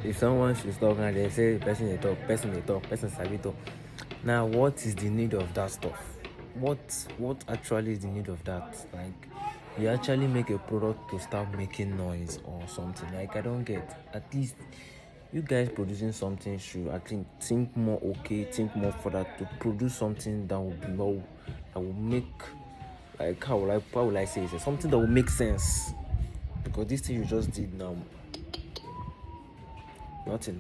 If someone should talk and they say person they talk, person sabi talk. Now, what is the need of that stuff? What actually is the need of that? Like, you actually make a product to start making noise or something. Like, I don't get. At least you guys producing something should, I think more okay, think more further to produce something that will be more, that will make, like, how will I say it? Something that will make sense. Because this thing you just did now, nothing.